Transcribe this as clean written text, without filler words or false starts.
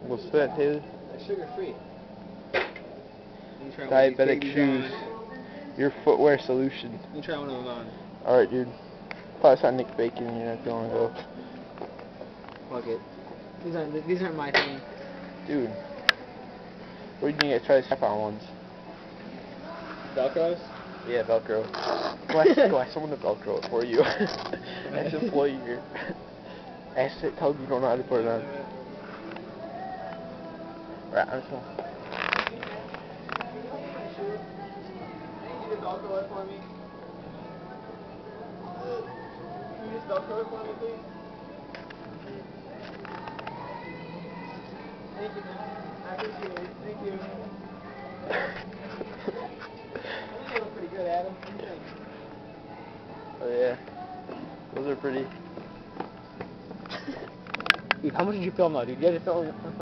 What's that, Taylor? They're sugar-free. Diabetic shoes. Your footwear solution. Let me try one of them on. Alright, dude. If I saw Nick Bacon, you're not going to go. Fuck it. These aren't my thing. Dude. Where do you get try the strap-on ones? Velcros? Yeah, Velcro. Go ask someone to Velcro it for you. Ask an employee here. Ask it, tell them you don't know how to put it on. Right, I'm so. Can you Velcro it for me? Can you just Velcro it for me, please? Thank you, man. I appreciate it. Thank you. I think they look pretty good, Adam. What do you think? Oh yeah. Those are pretty. Dude, how much did you film though, dude? You had to film